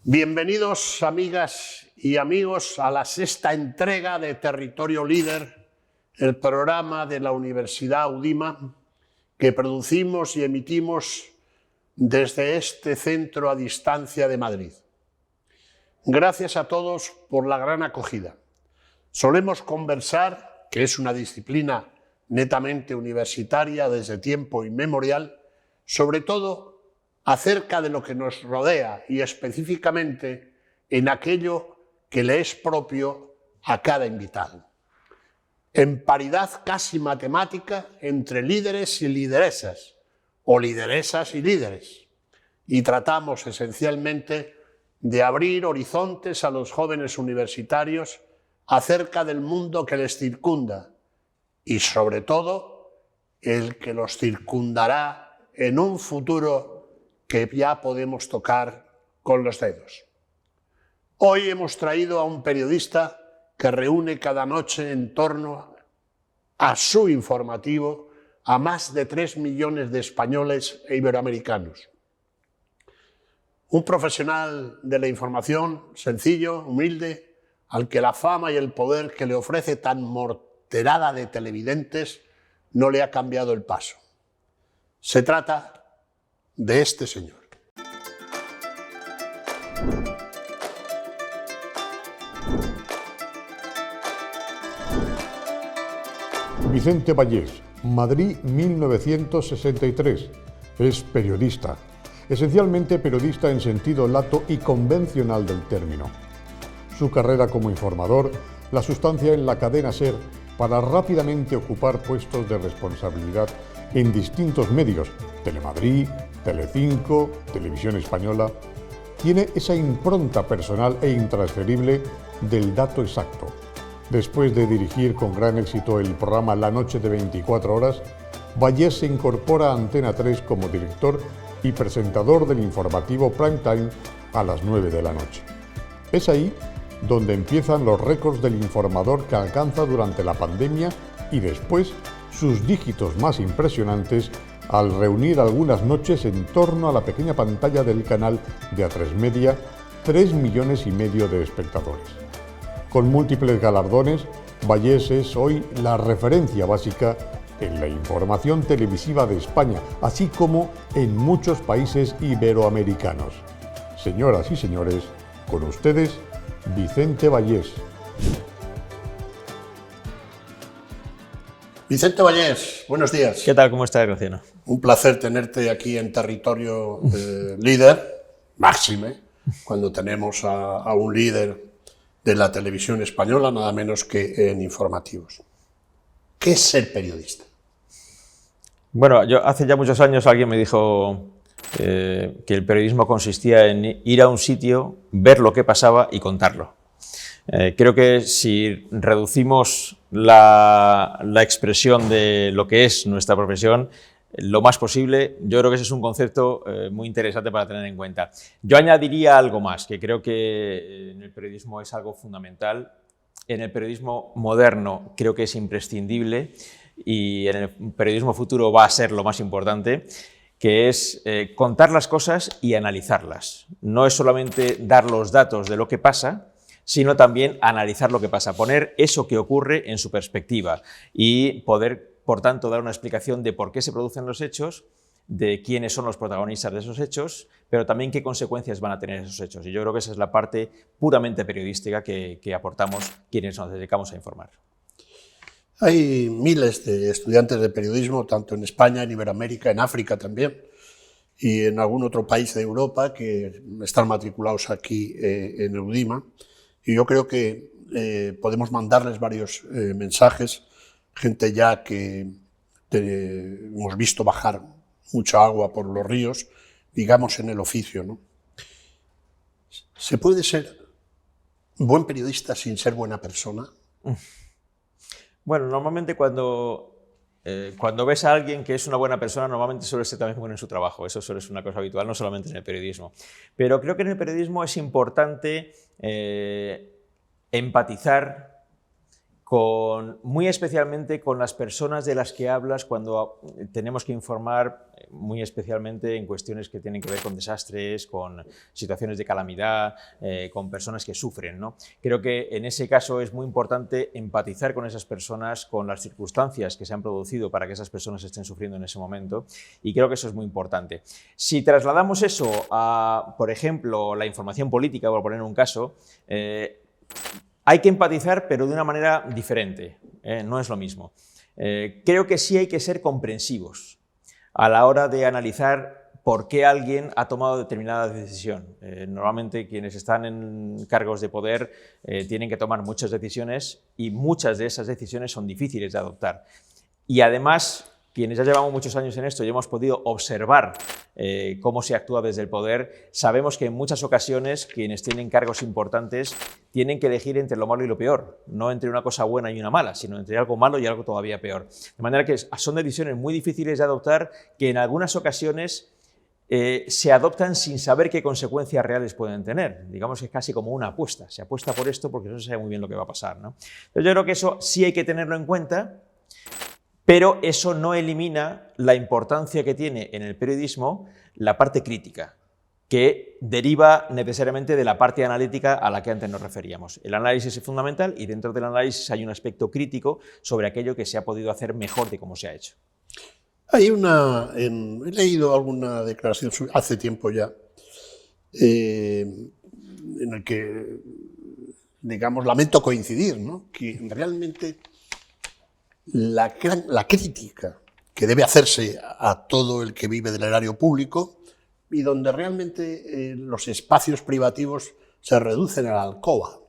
Bienvenidos, amigas y amigos, a la sexta entrega de Territorio Líder, el programa de la Universidad Audima que producimos y emitimos desde este centro a distancia de Madrid. Gracias a todos por la gran acogida. Solemos conversar, que es una disciplina netamente universitaria desde tiempo inmemorial, sobre todo acerca de lo que nos rodea y específicamente en aquello que le es propio a cada invitado. En paridad casi matemática entre líderes y lideresas, o lideresas y líderes. Y tratamos esencialmente de abrir horizontes a los jóvenes universitarios acerca del mundo que les circunda y sobre todo el que los circundará en un futuro que ya podemos tocar con los dedos. Hoy hemos traído a un periodista que reúne cada noche en torno a su informativo a más de 3 millones de españoles e iberoamericanos. Un profesional de la información sencillo, humilde, al que la fama y el poder que le ofrece tan morterada de televidentes no le ha cambiado el paso. Se trata de este señor. Vicente Vallés, Madrid 1963. Es periodista, esencialmente periodista en sentido lato y convencional del término. Su carrera como informador la sustancia en la cadena SER para rápidamente ocupar puestos de responsabilidad en distintos medios, Telemadrid, Telecinco, Televisión Española. Tiene esa impronta personal e intransferible del dato exacto. Después de dirigir con gran éxito el programa La Noche de 24 horas, Vallés se incorpora a Antena 3 como director y presentador del informativo Prime Time a las 9 de la noche. Es ahí donde empiezan los récords del informador que alcanza durante la pandemia y después sus dígitos más impresionantes al reunir algunas noches en torno a la pequeña pantalla del canal de A3 Media 3,5 millones de espectadores. Con múltiples galardones, Vallés es hoy la referencia básica en la información televisiva de España, así como en muchos países iberoamericanos. Señoras y señores, con ustedes, Vicente Vallés. Vicente Vallés, buenos días. ¿Qué tal? ¿Cómo estás, Graciano? Un placer tenerte aquí en Territorio Líder, máxime, cuando tenemos a un líder de la televisión española, nada menos que en informativos. ¿Qué es ser periodista? Bueno, hace ya muchos años alguien me dijo que el periodismo consistía en ir a un sitio, ver lo que pasaba y contarlo. Creo que si reducimos la expresión de lo que es nuestra profesión lo más posible, yo creo que ese es un concepto muy interesante para tener en cuenta. Yo añadiría algo más, que creo que en el periodismo es algo fundamental. En el periodismo moderno creo que es imprescindible y en el periodismo futuro va a ser lo más importante, que es contar las cosas y analizarlas. No es solamente dar los datos de lo que pasa, sino también analizar lo que pasa, poner eso que ocurre en su perspectiva y poder, por tanto, dar una explicación de por qué se producen los hechos, de quiénes son los protagonistas de esos hechos, pero también qué consecuencias van a tener esos hechos. Y yo creo que esa es la parte puramente periodística que aportamos quienes nos dedicamos a informar. Hay miles de estudiantes de periodismo, tanto en España, en Iberoamérica, en África también, y en algún otro país de Europa que están matriculados aquí en Audima. Y yo creo que podemos mandarles varios mensajes, gente ya que hemos visto bajar mucha agua por los ríos, digamos en el oficio, ¿no? ¿Se puede ser buen periodista sin ser buena persona? Bueno, normalmente cuando ves a alguien que es una buena persona, normalmente suele ser también bueno en su trabajo. Eso suele ser una cosa habitual, no solamente en el periodismo. Pero creo que en el periodismo es importante empatizar muy especialmente con las personas de las que hablas cuando tenemos que informar, muy especialmente en cuestiones que tienen que ver con desastres, con situaciones de calamidad, con personas que sufren, ¿no? Creo que en ese caso es muy importante empatizar con esas personas, con las circunstancias que se han producido para que esas personas estén sufriendo en ese momento, y creo que eso es muy importante. Si trasladamos eso a, por ejemplo, la información política, por poner un caso, hay que empatizar, pero de una manera diferente, no es lo mismo. Creo que sí hay que ser comprensivos a la hora de analizar por qué alguien ha tomado determinada decisión. Normalmente quienes están en cargos de poder tienen que tomar muchas decisiones y muchas de esas decisiones son difíciles de adoptar. Y además, quienes ya llevamos muchos años en esto y hemos podido observar cómo se actúa desde el poder, sabemos que en muchas ocasiones quienes tienen cargos importantes tienen que elegir entre lo malo y lo peor, no entre una cosa buena y una mala, sino entre algo malo y algo todavía peor. De manera que son decisiones muy difíciles de adoptar que en algunas ocasiones se adoptan sin saber qué consecuencias reales pueden tener. Digamos que es casi como una apuesta. Se apuesta por esto porque no se sabe muy bien lo que va a pasar, ¿no? Entonces yo creo que eso sí hay que tenerlo en cuenta, pero eso no elimina la importancia que tiene en el periodismo la parte crítica, que deriva necesariamente de la parte analítica a la que antes nos referíamos. El análisis es fundamental y dentro del análisis hay un aspecto crítico sobre aquello que se ha podido hacer mejor de cómo se ha hecho. Hay he leído alguna declaración hace tiempo ya, en el que, digamos, lamento coincidir, ¿no? Que realmente la crítica que debe hacerse a todo el que vive del erario público y donde realmente los espacios privativos se reducen a la alcoba,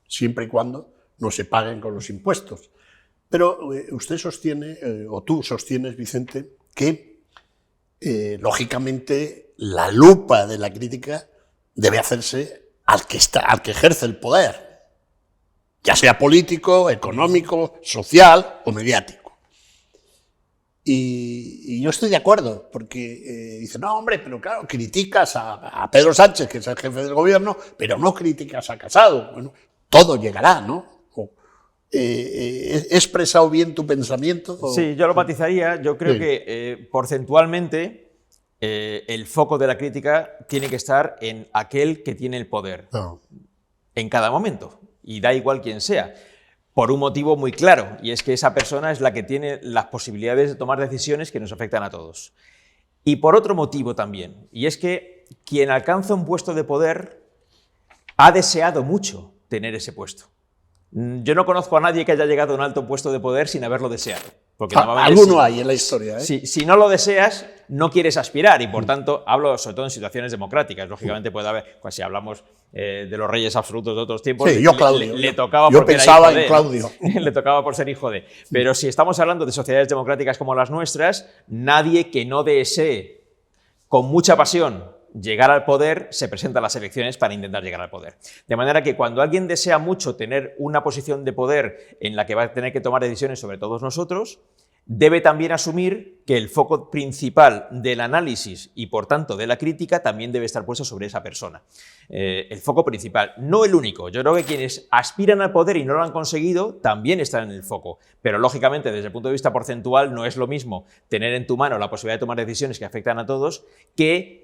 siempre y cuando no se paguen con los impuestos. Pero usted sostiene, o tú sostienes, Vicente, que lógicamente la lupa de la crítica debe hacerse al que ejerce el poder, ya sea político, económico, social o mediático. Y yo estoy de acuerdo, porque dice, no, hombre, pero claro, criticas a Pedro Sánchez, que es el jefe del gobierno, pero no criticas a Casado. Bueno, todo llegará, ¿no? ¿He expresado bien tu pensamiento? Sí, yo lo matizaría. Yo creo que porcentualmente el foco de la crítica tiene que estar en aquel que tiene el poder en cada momento, y da igual quién sea, por un motivo muy claro, y es que esa persona es la que tiene las posibilidades de tomar decisiones que nos afectan a todos. Y por otro motivo también, y es que quien alcanza un puesto de poder ha deseado mucho tener ese puesto. Yo no conozco a nadie que haya llegado a un alto puesto de poder sin haberlo deseado. Porque alguno hay en la historia, ¿eh? Si no lo deseas, no quieres aspirar y, por tanto, hablo sobre todo en situaciones democráticas. Lógicamente puede haber, pues si hablamos de los reyes absolutos de otros tiempos, sí, yo, Claudio, le tocaba yo porque pensaba era hijo en Claudio. ¿no? Le tocaba por ser hijo de. Pero si estamos hablando de sociedades democráticas como las nuestras, nadie que no desee con mucha pasión llegar al poder se presenta a las elecciones para intentar llegar al poder. De manera que cuando alguien desea mucho tener una posición de poder en la que va a tener que tomar decisiones sobre todos nosotros, debe también asumir que el foco principal del análisis y, por tanto, de la crítica también debe estar puesto sobre esa persona. El foco principal, no el único. Yo creo que quienes aspiran al poder y no lo han conseguido también están en el foco. Pero, lógicamente, desde el punto de vista porcentual, no es lo mismo tener en tu mano la posibilidad de tomar decisiones que afectan a todos que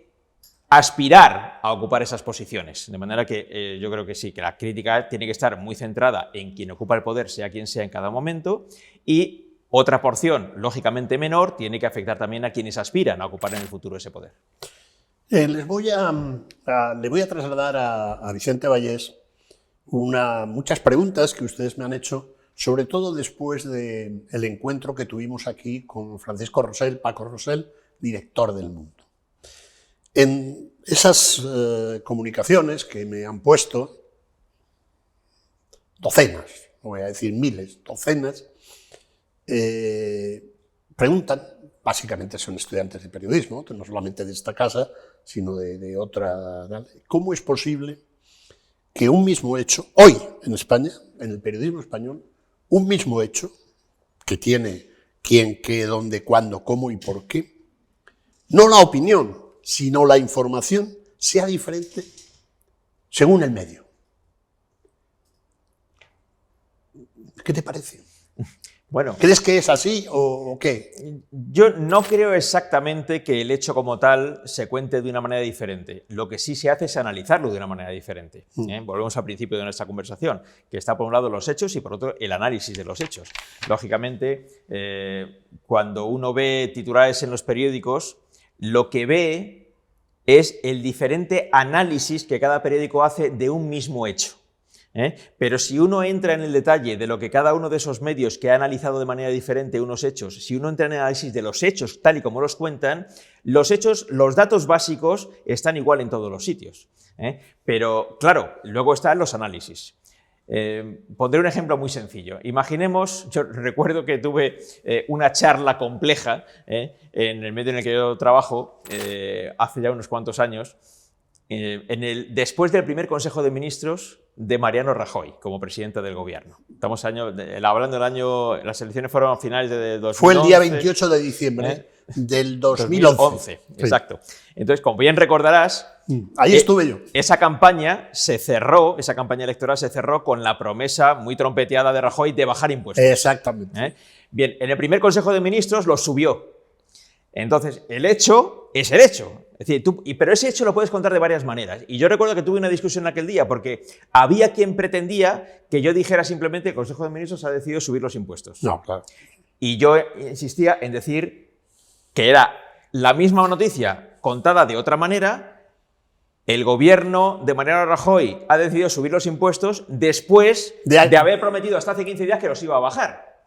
aspirar a ocupar esas posiciones. De manera que yo creo que sí, que la crítica tiene que estar muy centrada en quien ocupa el poder, sea quien sea en cada momento, y otra porción, lógicamente menor, tiene que afectar también a quienes aspiran a ocupar en el futuro ese poder. Le voy a trasladar a Vicente Vallés muchas preguntas que ustedes me han hecho, sobre todo después del encuentro que tuvimos aquí con Francisco Rosell, Paco Rosell, director del Mundo. En esas comunicaciones que me han puesto, docenas, no voy a decir miles, docenas, preguntan, básicamente son estudiantes de periodismo, no solamente de esta casa, sino de otra, ¿cómo es posible que un mismo hecho, hoy en España, en el periodismo español, un mismo hecho, que tiene quién, qué, dónde, cuándo, cómo y por qué, no la opinión, sino la información, sea diferente según el medio? ¿Qué te parece? Bueno, ¿Crees que es así o qué? yo no creo exactamente que el hecho como tal se cuente de una manera diferente. Lo que sí se hace es analizarlo de una manera diferente. Volvemos al principio de nuestra conversación, que está por un lado los hechos y por otro el análisis de los hechos. Lógicamente, cuando uno ve titulares en los periódicos, lo que ve es el diferente análisis que cada periódico hace de un mismo hecho. Pero si uno entra en el detalle de lo que cada uno de esos medios que ha analizado de manera diferente unos hechos, si uno entra en el análisis de los hechos tal y como los cuentan, los hechos, los datos básicos están igual en todos los sitios. Pero claro, luego están los análisis. Pondré un ejemplo muy sencillo. Imaginemos, yo recuerdo que tuve una charla compleja en el medio en el que yo trabajo hace ya unos cuantos años, después del primer Consejo de Ministros de Mariano Rajoy como presidente del gobierno. Estamos hablando del año, las elecciones fueron a finales de 2011. Fue el día 28 de diciembre del 2011. Exacto. Entonces, como bien recordarás, ahí estuve yo. Esa campaña electoral se cerró con la promesa muy trompeteada de Rajoy de bajar impuestos. Exactamente. Bien, en el primer Consejo de Ministros los subió. Entonces, el hecho es el hecho. Es decir, pero ese hecho lo puedes contar de varias maneras. Y yo recuerdo que tuve una discusión aquel día porque había quien pretendía que yo dijera simplemente que el Consejo de Ministros ha decidido subir los impuestos. No, claro. Y yo insistía en decir que era la misma noticia contada de otra manera. El gobierno de Mariano Rajoy ha decidido subir los impuestos después de haber prometido hasta hace 15 días que los iba a bajar.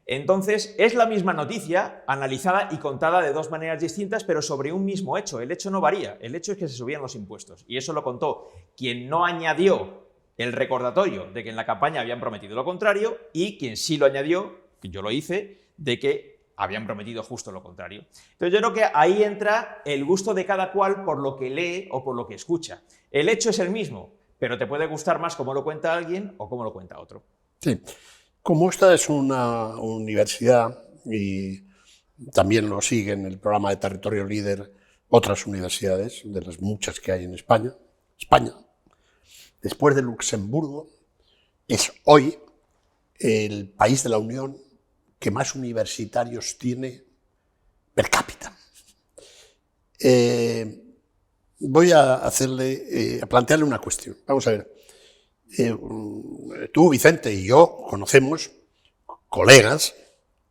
Entonces, es la misma noticia analizada y contada de dos maneras distintas, pero sobre un mismo hecho. El hecho no varía, el hecho es que se subían los impuestos. Y eso lo contó quien no añadió el recordatorio de que en la campaña habían prometido lo contrario y quien sí lo añadió, que yo lo hice, de que habían prometido justo lo contrario. Entonces, yo creo que ahí entra el gusto de cada cual por lo que lee o por lo que escucha. El hecho es el mismo, pero te puede gustar más cómo lo cuenta alguien o cómo lo cuenta otro. Sí. Como esta es una universidad y también lo siguen el programa de Territorio Líder otras universidades, de las muchas que hay en España, después de Luxemburgo, es hoy el país de la Unión que más universitarios tiene per cápita. Voy a plantearle una cuestión. Vamos a ver. Tú, Vicente, y yo conocemos colegas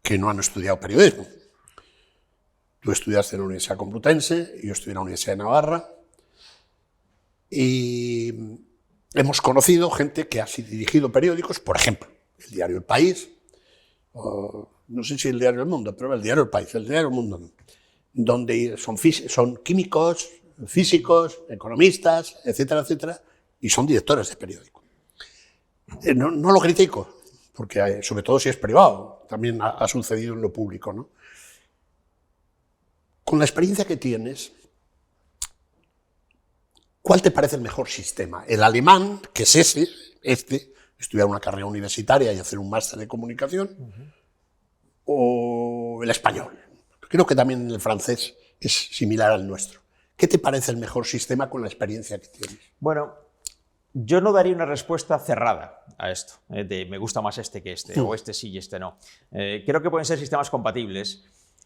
que no han estudiado periodismo. Tú estudiaste en la Universidad Complutense, yo estudié en la Universidad de Navarra, y hemos conocido gente que ha dirigido periódicos, por ejemplo, el diario El País, no sé si el diario El Mundo, pero el diario El País, el diario El Mundo, no, donde son químicos, físicos, economistas, etcétera, etcétera, y son directores de periódicos. No lo critico, porque sobre todo si es privado, también ha sucedido en lo público, ¿no? Con la experiencia que tienes, ¿cuál te parece el mejor sistema? ¿El alemán, que es estudiar una carrera universitaria y hacer un máster de comunicación, o el español? Creo que también el francés es similar al nuestro. ¿Qué te parece el mejor sistema con la experiencia que tienes? Bueno, yo no daría una respuesta cerrada a esto, de me gusta más este que este, o este sí y este no. Creo que pueden ser sistemas compatibles.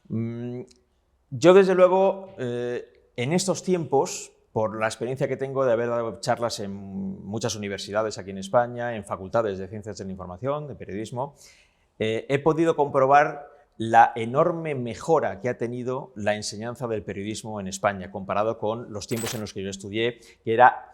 Yo, desde luego, en estos tiempos, por la experiencia que tengo de haber dado charlas en muchas universidades aquí en España, en facultades de Ciencias de la Información, de Periodismo, he podido comprobar la enorme mejora que ha tenido la enseñanza del periodismo en España, comparado con los tiempos en los que yo estudié, que era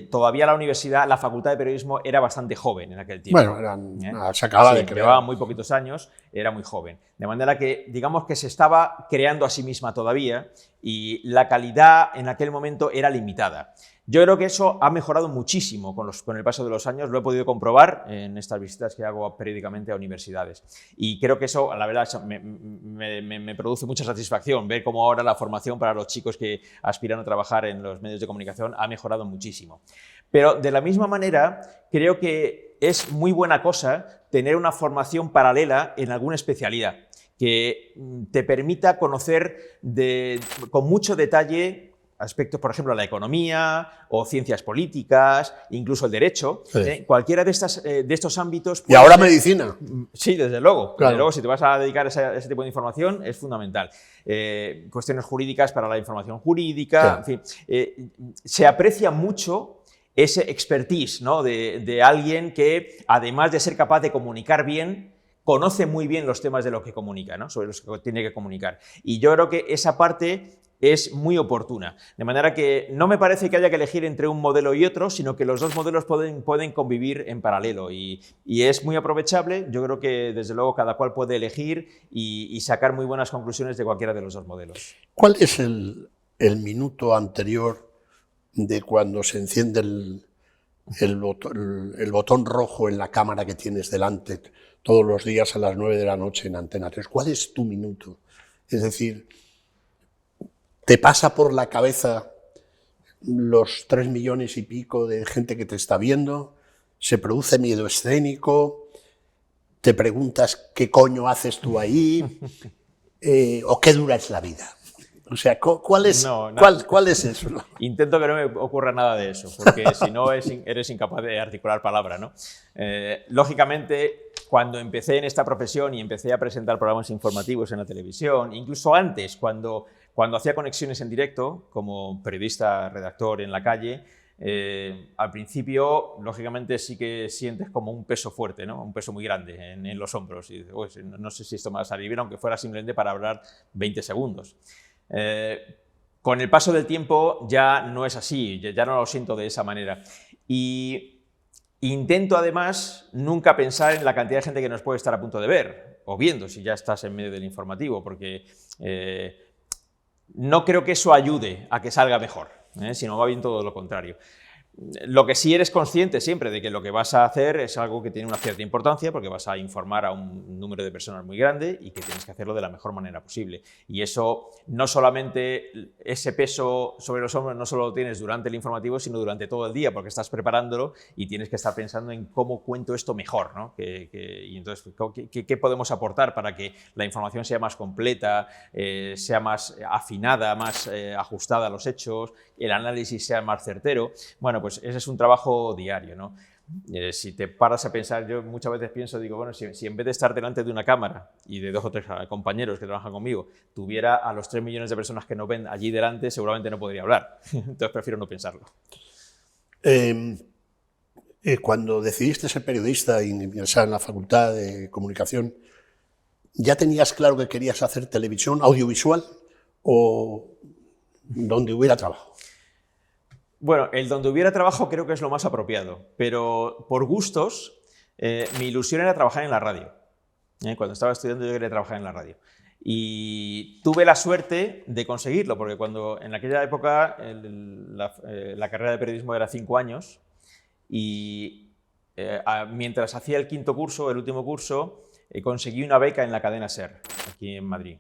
todavía la facultad de periodismo era bastante joven en aquel tiempo. Bueno, se acaba de crear. Llevaba muy poquitos años, era muy joven. De manera que, digamos que se estaba creando a sí misma todavía y la calidad en aquel momento era limitada. Yo creo que eso ha mejorado muchísimo con el paso de los años, lo he podido comprobar en estas visitas que hago periódicamente a universidades. Y creo que eso, la verdad, me produce mucha satisfacción, ver cómo ahora la formación para los chicos que aspiran a trabajar en los medios de comunicación ha mejorado muchísimo. Pero de la misma manera, creo que es muy buena cosa tener una formación paralela en alguna especialidad que te permita conocer con mucho detalle aspectos, por ejemplo, la economía o ciencias políticas, incluso el derecho. Sí. Cualquiera de estos ámbitos... Y ahora medicina. Sí, desde luego. Claro. Desde luego, si te vas a dedicar a ese tipo de información, es fundamental. Cuestiones jurídicas para la información jurídica, Sí. en fin. Se aprecia mucho ese expertise, ¿no? de alguien que, además de ser capaz de comunicar bien, conoce muy bien los temas de lo que comunica, ¿no? Sobre los que tiene que comunicar. Y yo creo que esa parte es muy oportuna. De manera que no me parece que haya que elegir entre un modelo y otro, sino que los dos modelos pueden convivir en paralelo. Y es muy aprovechable. Yo creo que, desde luego, cada cual puede elegir y sacar muy buenas conclusiones de cualquiera de los dos modelos. ¿Cuál es el minuto anterior de cuando se enciende el botón rojo en la cámara que tienes delante todos los días a las 9 de la noche en Antena 3? ¿Cuál es tu minuto? Es decir, ¿te pasa por la cabeza los 3 millones y pico de gente que te está viendo? ¿Se produce miedo escénico? ¿Te preguntas qué coño haces tú ahí? ¿O qué dura es la vida? O sea, ¿cuál es eso? Intento que no me ocurra nada de eso, porque si no eres incapaz de articular palabra, ¿no? Lógicamente, cuando empecé en esta profesión y empecé a presentar programas informativos en la televisión, incluso antes, cuando hacía conexiones en directo, como periodista, redactor en la calle, al principio, lógicamente, sí que sientes como un peso fuerte, ¿no? Un peso muy grande en los hombros. Y dices, no sé si esto me va a salir bien, aunque fuera simplemente para hablar 20 segundos. Con el paso del tiempo ya no es así, ya no lo siento de esa manera. Y intento, además, nunca pensar en la cantidad de gente que nos puede estar a punto de ver, o viendo si ya estás en medio del informativo, porque no creo que eso ayude a que salga mejor, sino va bien todo lo contrario. Lo que sí eres consciente siempre de que lo que vas a hacer es algo que tiene una cierta importancia, porque vas a informar a un número de personas muy grande y que tienes que hacerlo de la mejor manera posible. Y eso, no solamente ese peso sobre los hombros, no solo lo tienes durante el informativo, sino durante todo el día, porque estás preparándolo y tienes que estar pensando en cómo cuento esto mejor, ¿no? Y entonces, ¿qué podemos aportar para que la información sea más completa, sea más afinada, más ajustada a los hechos, el análisis sea más certero? Bueno, pues ese es un trabajo diario, ¿no? Si te paras a pensar, yo muchas veces pienso, digo, bueno, si en vez de estar delante de una cámara y de 2 o 3 compañeros que trabajan conmigo, tuviera a los 3 millones de personas que nos ven allí delante, seguramente no podría hablar. Entonces prefiero no pensarlo. Cuando decidiste ser periodista e ingresar en la Facultad de Comunicación, ¿ya tenías claro que querías hacer televisión audiovisual o donde hubiera trabajo? Bueno, el donde hubiera trabajo creo que es lo más apropiado, pero por gustos, mi ilusión era trabajar en la radio. Cuando estaba estudiando yo quería trabajar en la radio. Y tuve la suerte de conseguirlo, porque cuando en aquella época la carrera de periodismo era 5 años, y mientras hacía el 5.º curso, el último curso, conseguí una beca en la cadena SER, aquí en Madrid.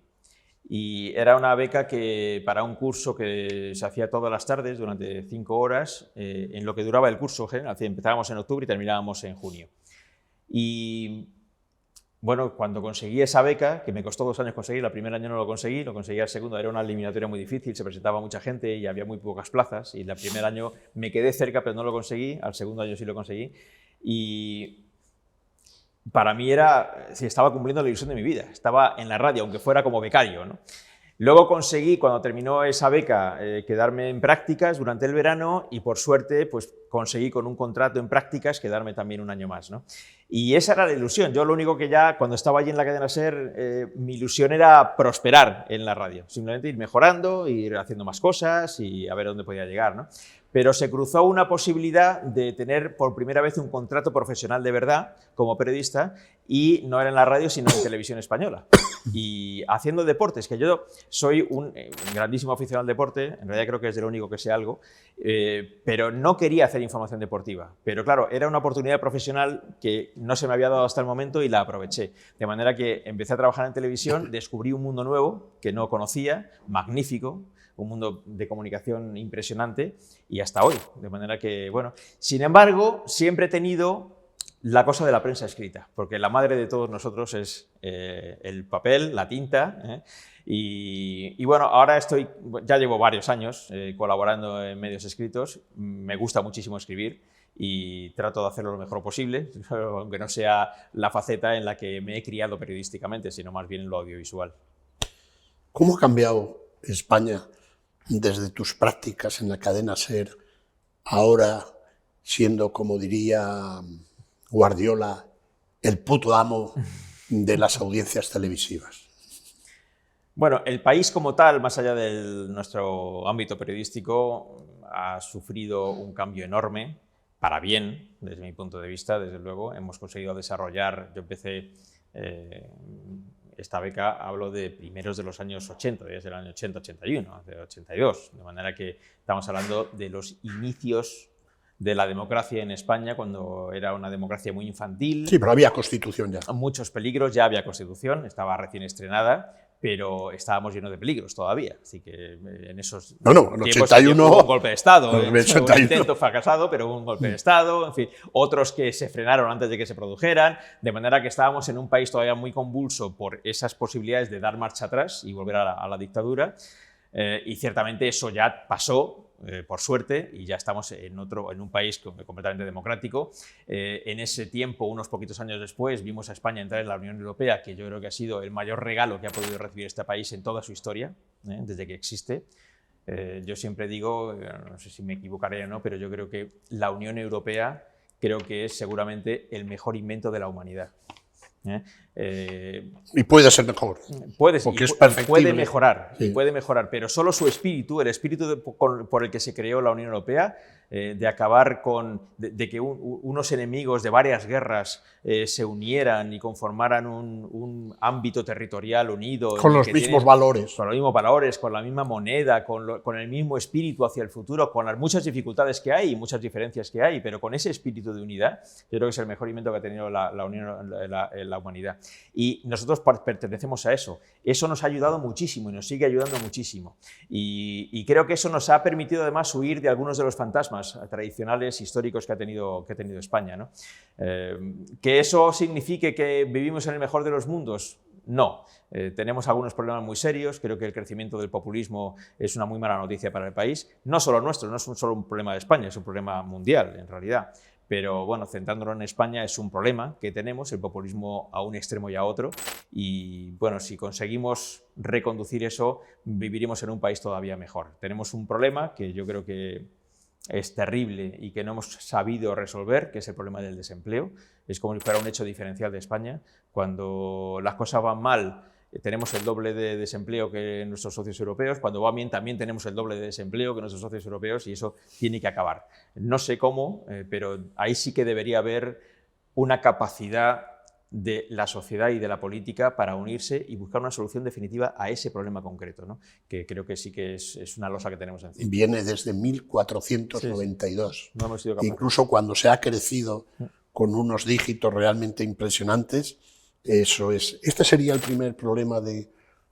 Y era una beca que para un curso que se hacía todas las tardes durante 5 horas, en lo que duraba el curso, empezábamos en octubre y terminábamos en junio. Y bueno, cuando conseguí esa beca, que me costó 2 años conseguir, el primer año no lo conseguí el segundo, era una eliminatoria muy difícil, se presentaba mucha gente y había muy pocas plazas, y el primer año me quedé cerca pero no lo conseguí, al segundo año sí lo conseguí, y para mí estaba cumpliendo la ilusión de mi vida, estaba en la radio, aunque fuera como becario, ¿no? Luego conseguí, cuando terminó esa beca, quedarme en prácticas durante el verano y, por suerte, pues conseguí con un contrato en prácticas quedarme también un año más, ¿no? Y esa era la ilusión. Yo lo único que ya, cuando estaba allí en la cadena SER, mi ilusión era prosperar en la radio, simplemente ir mejorando, ir haciendo más cosas y a ver dónde podía llegar, ¿no? Pero se cruzó una posibilidad de tener por primera vez un contrato profesional de verdad como periodista, y no era en la radio sino en Televisión Española, y haciendo deportes, que yo soy un grandísimo aficionado al deporte, en realidad creo que es de lo único que sé algo, pero no quería hacer información deportiva. Pero claro, era una oportunidad profesional que no se me había dado hasta el momento y la aproveché. De manera que empecé a trabajar en televisión, descubrí un mundo nuevo que no conocía, magnífico, un mundo de comunicación impresionante, y hasta hoy. De manera que, bueno, sin embargo, siempre he tenido la cosa de la prensa escrita, porque la madre de todos nosotros es el papel, la tinta, y bueno, ahora ya llevo varios años colaborando en medios escritos, me gusta muchísimo escribir y trato de hacerlo lo mejor posible, aunque no sea la faceta en la que me he criado periodísticamente, sino más bien en lo audiovisual. ¿Cómo ha cambiado España desde tus prácticas en la cadena SER, ahora siendo, como diría Guardiola, el puto amo de las audiencias televisivas? Bueno, el país como tal, más allá de nuestro ámbito periodístico, ha sufrido un cambio enorme, para bien, desde mi punto de vista, desde luego. Hemos conseguido desarrollar, yo empecé esta beca, hablo de primeros de los años 80, desde el año 80-81, de 82, de manera que estamos hablando de los inicios de la democracia en España, cuando era una democracia muy infantil. Sí, pero había Constitución ya. Muchos peligros, ya había Constitución, estaba recién estrenada, pero estábamos llenos de peligros todavía. Así que en esos tiempos 81, hubo un golpe de Estado, en 81. un intento fracasado, pero hubo un golpe de Estado, en fin, otros que se frenaron antes de que se produjeran, de manera que estábamos en un país todavía muy convulso por esas posibilidades de dar marcha atrás y volver a la dictadura, y ciertamente eso ya pasó, por suerte, y ya estamos en un país completamente democrático. En ese tiempo, unos poquitos años después, vimos a España entrar en la Unión Europea, que yo creo que ha sido el mayor regalo que ha podido recibir este país en toda su historia, desde que existe. Yo siempre digo, no sé si me equivocaré o no, pero yo creo que la Unión Europea creo que es seguramente el mejor invento de la humanidad. Y puede ser mejor. Puede mejorar, sí. Puede mejorar, pero solo su espíritu, el espíritu por el que se creó la Unión Europea, de acabar de que unos enemigos de varias guerras se unieran y conformaran un ámbito territorial unido. Con los mismos valores. Con los mismos valores, con la misma moneda, con el mismo espíritu hacia el futuro, con las muchas dificultades que hay y muchas diferencias que hay, pero con ese espíritu de unidad, yo creo que es el mejor invento que ha tenido la humanidad. Y nosotros pertenecemos a eso. Eso nos ha ayudado muchísimo y nos sigue ayudando muchísimo. Y creo que eso nos ha permitido además huir de algunos de los fantasmas tradicionales, históricos que ha tenido España, ¿no? ¿Que eso signifique que vivimos en el mejor de los mundos? No. Tenemos algunos problemas muy serios. Creo que el crecimiento del populismo es una muy mala noticia para el país. No solo nuestro, no es solo un problema de España, es un problema mundial, en realidad. Pero bueno, centrándolo en España, es un problema que tenemos, el populismo a un extremo y a otro, y bueno, si conseguimos reconducir eso, viviríamos en un país todavía mejor. Tenemos un problema que yo creo que es terrible y que no hemos sabido resolver, que es el problema del desempleo. Es como si fuera un hecho diferencial de España. Cuando las cosas van mal, tenemos el doble de desempleo que nuestros socios europeos. Cuando va bien, también tenemos el doble de desempleo que nuestros socios europeos, y eso tiene que acabar. No sé cómo, pero ahí sí que debería haber una capacidad de la sociedad y de la política para unirse y buscar una solución definitiva a ese problema concreto, ¿no? Que creo que sí que es una losa que tenemos encima. Viene desde 1492. Sí. No hemos sido capaces. Incluso cuando se ha crecido con unos dígitos realmente impresionantes, eso es. Este sería el primer problema de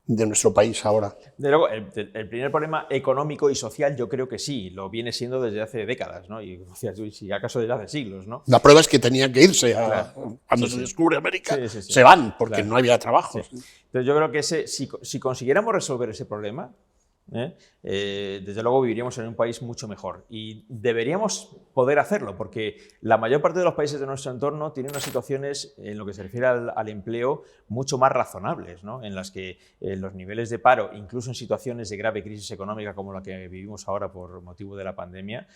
nuestro país ahora. De luego, el primer problema económico y social yo creo que sí, lo viene siendo desde hace décadas, ¿no? Y si acaso desde hace siglos, ¿no? La prueba es que tenían que irse Claro. cuando se descubre América, Sí. se van porque Claro. no había trabajo. Sí. Entonces yo creo que si consiguiéramos resolver ese problema, desde luego viviríamos en un país mucho mejor, y deberíamos poder hacerlo, porque la mayor parte de los países de nuestro entorno tienen unas situaciones, en lo que se refiere al empleo, mucho más razonables, ¿no? En las que los niveles de paro, incluso en situaciones de grave crisis económica como la que vivimos ahora por motivo de la pandemia,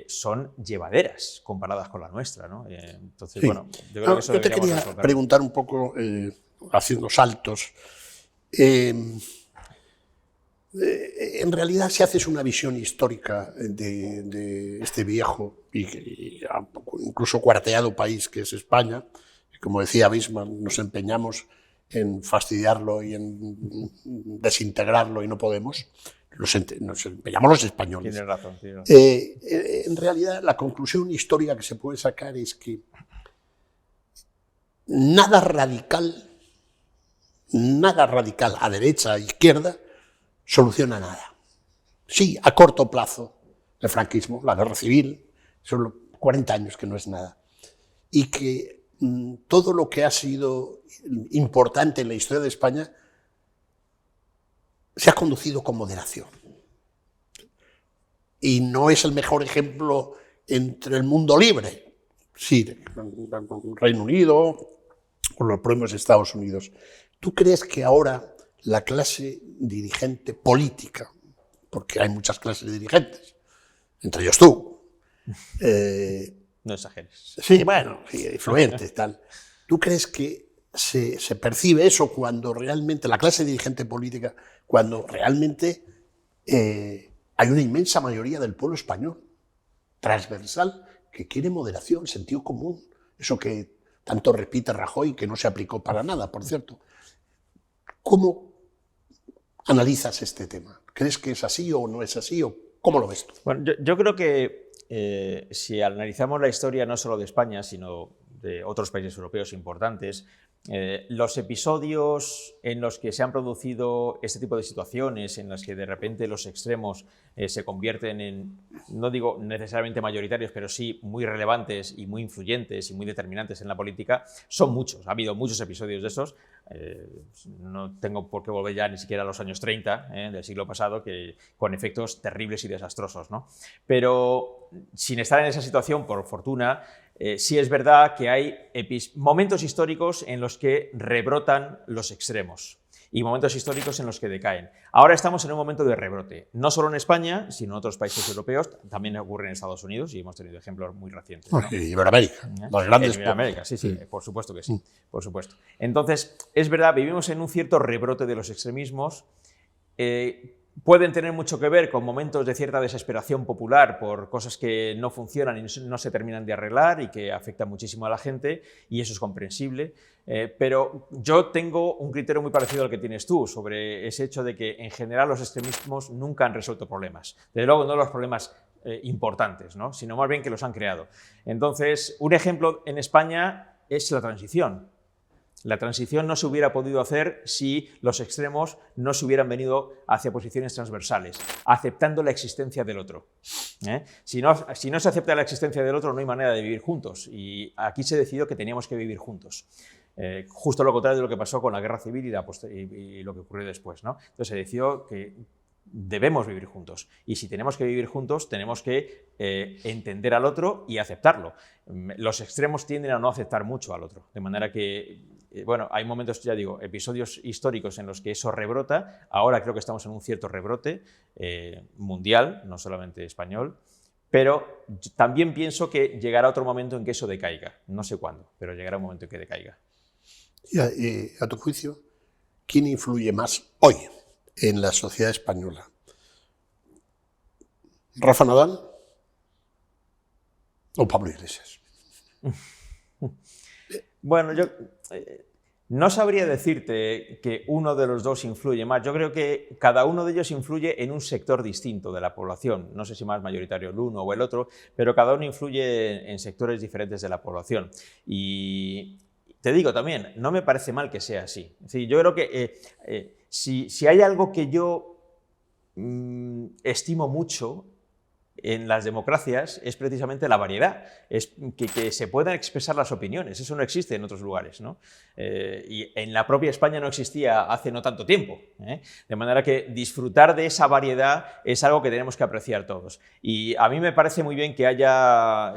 son llevaderas comparadas con la nuestra, ¿no? Entonces, Sí. bueno, yo creo que eso Yo te deberíamos quería resolverlo. preguntar un poco, haciendo saltos. En realidad, si haces una visión histórica de este viejo y incluso cuarteado país que es España, como decía Bismarck, nos empeñamos en fastidiarlo y en desintegrarlo y no podemos, nos empeñamos los españoles. Tienes razón. En realidad, la conclusión histórica que se puede sacar es que nada radical a derecha, a izquierda, soluciona nada. Sí, a corto plazo, el franquismo, la guerra civil, son 40 años que no es nada. Y que todo lo que ha sido importante en la historia de España se ha conducido con moderación. Y no es el mejor ejemplo entre el mundo libre, sí, Reino Unido o los propios Estados Unidos. ¿Tú crees que ahora la clase dirigente política, porque hay muchas clases de dirigentes, entre ellos tú, no exageres. Sí, bueno, sí, influentes, tal. ¿Tú crees que se percibe eso cuando realmente, la clase dirigente política, cuando realmente hay una inmensa mayoría del pueblo español, transversal, que quiere moderación, sentido común, eso que tanto repite Rajoy, que no se aplicó para nada, por cierto? ¿Cómo analizas este tema? ¿Crees que es así o no es así? ¿O cómo lo ves tú? Bueno, yo creo que si analizamos la historia no solo de España, sino de otros países europeos importantes, los episodios en los que se han producido este tipo de situaciones, en las que de repente los extremos se convierten en, no digo necesariamente mayoritarios, pero sí muy relevantes y muy influyentes y muy determinantes en la política, son muchos. Ha habido muchos episodios de esos. No tengo por qué volver ya ni siquiera a los años 30 del siglo pasado, que, con efectos terribles y desastrosos, ¿no? Pero sin estar en esa situación, por fortuna, sí es verdad que hay momentos históricos en los que rebrotan los extremos y momentos históricos en los que decaen. Ahora estamos en un momento de rebrote, no solo en España, sino en otros países europeos, también ocurre en Estados Unidos y hemos tenido ejemplos muy recientes, ¿no? Y Iberoamérica, los grandes. En Iberoamérica, sí, por supuesto que sí, por supuesto. Entonces, es verdad, vivimos en un cierto rebrote de los extremismos. Pueden tener mucho que ver con momentos de cierta desesperación popular por cosas que no funcionan y no se terminan de arreglar y que afectan muchísimo a la gente, y eso es comprensible. Pero yo tengo un criterio muy parecido al que tienes tú sobre ese hecho de que en general los extremismos nunca han resuelto problemas. Desde luego no los problemas importantes, ¿no? Sino más bien que los han creado. Entonces, un ejemplo en España es la transición. La transición no se hubiera podido hacer si los extremos no se hubieran venido hacia posiciones transversales, aceptando la existencia del otro. Si no se acepta la existencia del otro, no hay manera de vivir juntos. Y aquí se decidió que teníamos que vivir juntos. Justo lo contrario de lo que pasó con la guerra civil y lo que ocurrió después, ¿no? Entonces se decidió que debemos vivir juntos. Y si tenemos que vivir juntos, tenemos que entender al otro y aceptarlo. Los extremos tienden a no aceptar mucho al otro, de manera que bueno, hay momentos, ya digo, episodios históricos en los que eso rebrota. Ahora creo que estamos en un cierto rebrote mundial, no solamente español, pero también pienso que llegará otro momento en que eso decaiga. No sé cuándo, pero llegará un momento en que decaiga. Y a tu juicio, ¿quién influye más hoy en la sociedad española? ¿Rafa Nadal o Pablo Iglesias? Bueno, yo no sabría decirte que uno de los dos influye más. Yo creo que cada uno de ellos influye en un sector distinto de la población. No sé si más mayoritario el uno o el otro, pero cada uno influye en sectores diferentes de la población. Y te digo también, no me parece mal que sea así. Es decir, yo creo que si hay algo que yo estimo mucho en las democracias es precisamente la variedad, es que se puedan expresar las opiniones. Eso no existe en otros lugares, ¿no? Y en la propia España no existía hace no tanto tiempo, de manera que disfrutar de esa variedad es algo que tenemos que apreciar todos. Y a mí me parece muy bien que haya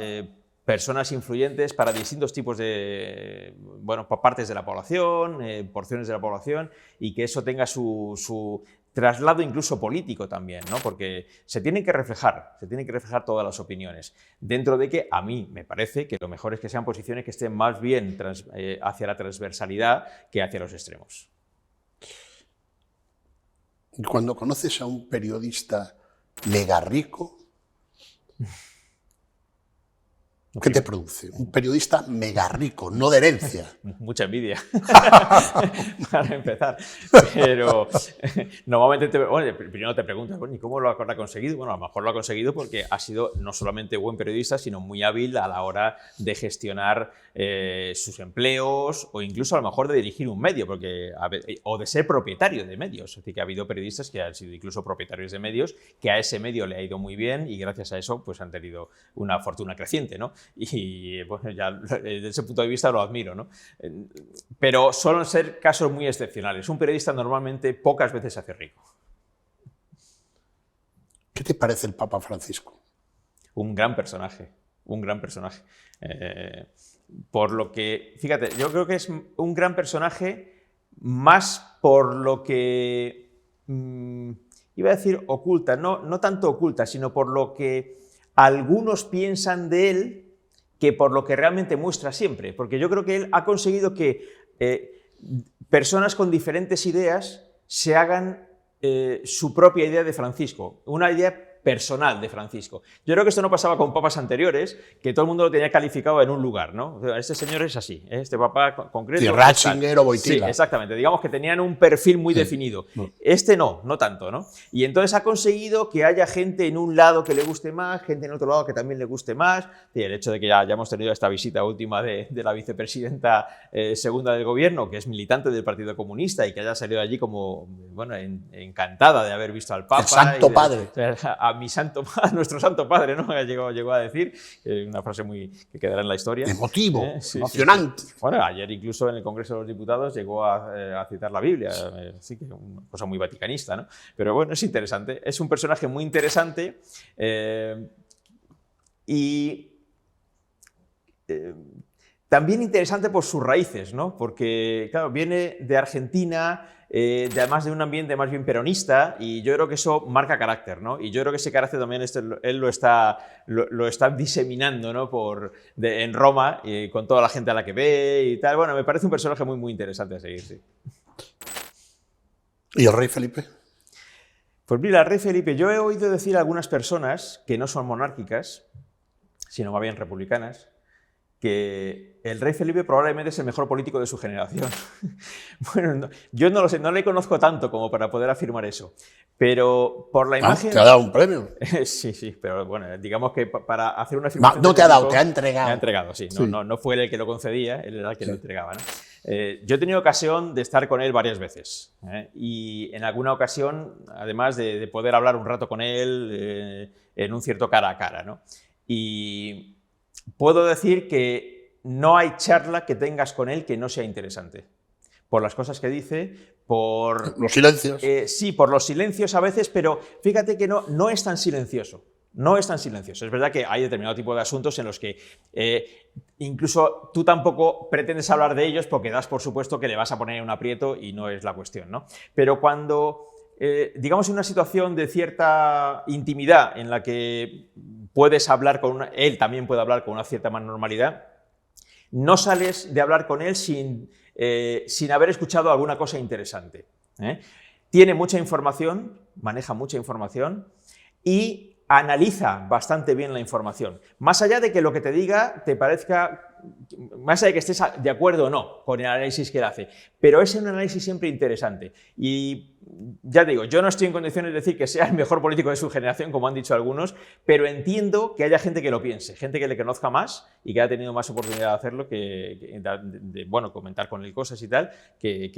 personas influyentes para distintos tipos de, bueno, partes de la población, porciones de la población, y que eso tenga su traslado incluso político también, ¿no? Porque se tienen que reflejar todas las opiniones, dentro de que a mí me parece que lo mejor es que sean posiciones que estén más bien hacia la transversalidad que hacia los extremos. Cuando conoces a un periodista mega rico, ¿qué te produce? Un periodista mega rico, no de herencia. Mucha envidia, para empezar. Pero normalmente, primero te preguntas, bueno, ¿y cómo lo ha conseguido? Bueno, a lo mejor lo ha conseguido porque ha sido no solamente buen periodista, sino muy hábil a la hora de gestionar sus empleos, o incluso a lo mejor de dirigir un medio, o de ser propietario de medios. Es decir, que ha habido periodistas que han sido incluso propietarios de medios, que a ese medio le ha ido muy bien y gracias a eso pues han tenido una fortuna creciente, ¿no? Y bueno, ya desde ese punto de vista lo admiro, ¿no? Pero suelen ser casos muy excepcionales. Un periodista normalmente pocas veces se hace rico. ¿Qué te parece el Papa Francisco? Un gran personaje, un gran personaje. Por lo que, fíjate, yo creo que es un gran personaje más por lo que, iba a decir oculta, no tanto oculta, sino por lo que algunos piensan de él que por lo que realmente muestra siempre. Porque yo creo que él ha conseguido que personas con diferentes ideas se hagan su propia idea de Francisco, una idea personal de Francisco. Yo creo que esto no pasaba con papas anteriores, que todo el mundo lo tenía calificado en un lugar, ¿no? Este señor es así, este papa concreto... Sí, Ratzinger o Wojtyla. Sí, exactamente. Digamos que tenían un perfil muy definido. Este no tanto, ¿no? Y entonces ha conseguido que haya gente en un lado que le guste más, gente en otro lado que también le guste más. Y el hecho de que ya hemos tenido esta visita última de la vicepresidenta segunda del gobierno, que es militante del Partido Comunista y que haya salido allí como, bueno, encantada de haber visto al Papa. El Santo Padre. A nuestro Santo Padre, ¿no? Llegó a decir, una frase que quedará en la historia. Emotivo, Sí, emocionante. sí. Bueno, ayer incluso en el Congreso de los Diputados llegó a citar la Biblia, sí que es una cosa muy vaticanista, ¿no? Pero bueno, es interesante, es un personaje muy interesante y también interesante por sus raíces, ¿no? Porque, claro, viene de Argentina, además de un ambiente más bien peronista, y yo creo que eso marca carácter, ¿no? Y yo creo que ese carácter también él lo está diseminando, ¿no? En Roma, con toda la gente a la que ve y tal. Bueno, me parece un personaje muy, muy interesante a seguir, sí. ¿Y el rey Felipe? Pues mira, el rey Felipe, yo he oído decir a algunas personas que no son monárquicas, sino más bien republicanas, que el rey Felipe probablemente es el mejor político de su generación. Bueno, yo no lo sé, no le conozco tanto como para poder afirmar eso, pero por la imagen... ¿Te ha dado un premio? Sí, pero bueno, digamos que para hacer una afirmación... No te ha dado, te ha entregado. Me ha entregado, sí. No fue él el que lo concedía, él era el que lo entregaba, ¿no? Yo he tenido ocasión de estar con él varias veces, y en alguna ocasión, además de poder hablar un rato con él en un cierto cara a cara, ¿no? Y puedo decir que no hay charla que tengas con él que no sea interesante. Por las cosas que dice, por... Los silencios. Sí, por los silencios a veces, pero fíjate que no es tan silencioso. No es tan silencioso. Es verdad que hay determinado tipo de asuntos en los que incluso tú tampoco pretendes hablar de ellos porque das por supuesto que le vas a poner en un aprieto y no es la cuestión, ¿no? Pero cuando, digamos, en una situación de cierta intimidad en la que puedes hablar él también puede hablar con una cierta más normalidad, no sales de hablar con él sin haber escuchado alguna cosa interesante. Tiene mucha información, maneja mucha información y analiza bastante bien la información. Más allá de que lo que te diga te parezca, más allá de que estés de acuerdo o no con el análisis que él hace, pero es un análisis siempre interesante. Y ya digo, yo no estoy en condiciones de decir que sea el mejor político de su generación, como han dicho algunos, pero entiendo que haya gente que lo piense, gente que le conozca más y que haya tenido más oportunidad de hacerlo, bueno, comentar con él cosas y tal, que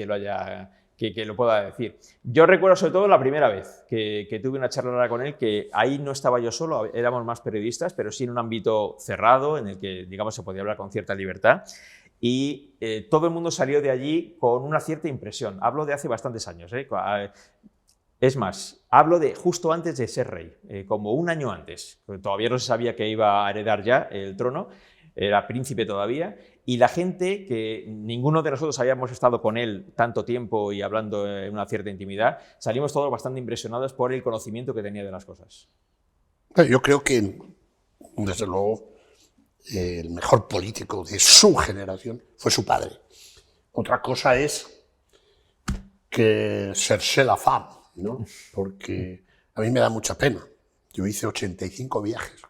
lo pueda decir. Yo recuerdo sobre todo la primera vez que tuve una charla con él, que ahí no estaba yo solo, éramos más periodistas, pero sí en un ámbito cerrado, en el que, digamos, se podía hablar con cierta libertad, y todo el mundo salió de allí con una cierta impresión. Hablo de hace bastantes años, Es más, hablo de justo antes de ser rey, como un año antes. Todavía no se sabía que iba a heredar ya el trono, era príncipe todavía, y la gente, que ninguno de nosotros habíamos estado con él tanto tiempo y hablando en una cierta intimidad, salimos todos bastante impresionados por el conocimiento que tenía de las cosas. Yo creo que, desde luego, el mejor político de su generación fue su padre. Otra cosa es que chercher la femme, ¿no? Porque a mí me da mucha pena. Yo hice 85 viajes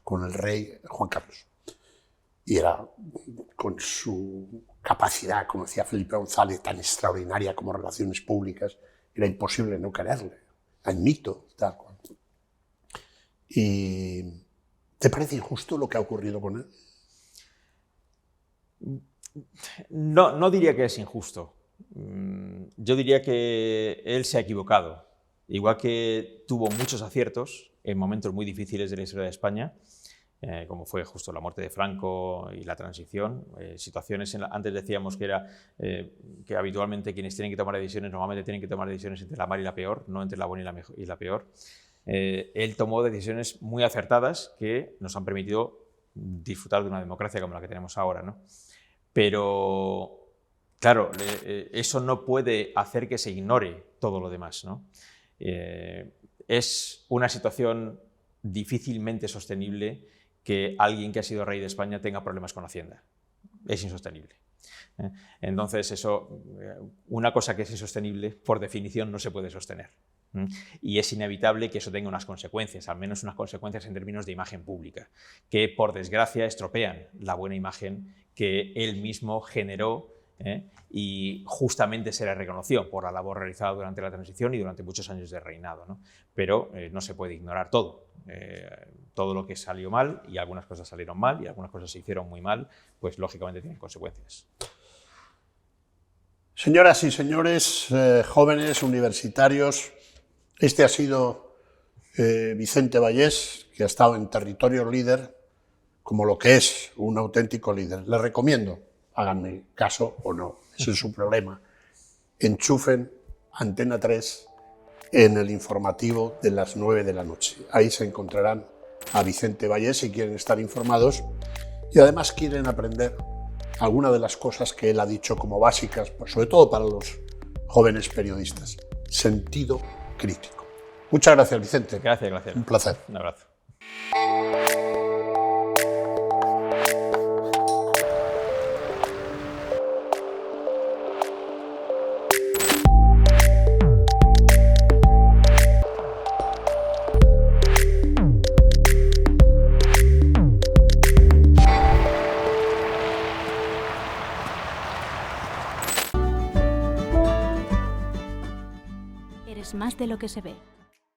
con el rey Juan Carlos. Y era, con su capacidad, como decía Felipe González, tan extraordinaria como relaciones públicas, era imposible no quererle. Admito, tal cual. ¿Y te parece injusto lo que ha ocurrido con él? No diría que es injusto. Yo diría que él se ha equivocado. Igual que tuvo muchos aciertos en momentos muy difíciles de la historia de España, como fue justo la muerte de Franco y la transición. Situaciones, antes decíamos que era que habitualmente quienes tienen que tomar decisiones normalmente tienen que tomar decisiones entre la mala y la peor, no entre la buena y la peor. Él tomó decisiones muy acertadas que nos han permitido disfrutar de una democracia como la que tenemos ahora, ¿no? Pero, claro, eso no puede hacer que se ignore todo lo demás, ¿no? Es una situación difícilmente sostenible que alguien que ha sido rey de España tenga problemas con Hacienda. Es insostenible. Entonces, una cosa que es insostenible, por definición, no se puede sostener. Y es inevitable que eso tenga unas consecuencias, al menos unas consecuencias en términos de imagen pública, que por desgracia estropean la buena imagen que él mismo generó y justamente se le reconoció por la labor realizada durante la transición y durante muchos años de reinado, ¿no? Pero no se puede ignorar todo. Todo lo que salió mal, y algunas cosas salieron mal y algunas cosas se hicieron muy mal, pues lógicamente tienen consecuencias. Señoras y señores, jóvenes universitarios, este ha sido Vicente Vallés, que ha estado en Territorio Líder como lo que es un auténtico líder. Les recomiendo, háganme caso o no, ese es su problema. Enchufen Antena 3 en el informativo de las 9 de la noche. Ahí se encontrarán a Vicente Vallés si quieren estar informados y además quieren aprender algunas de las cosas que él ha dicho como básicas, pues sobre todo para los jóvenes periodistas. Sentido crítico. Muchas gracias, Vicente. Gracias. Un placer. Un abrazo. Eres más de lo que se ve.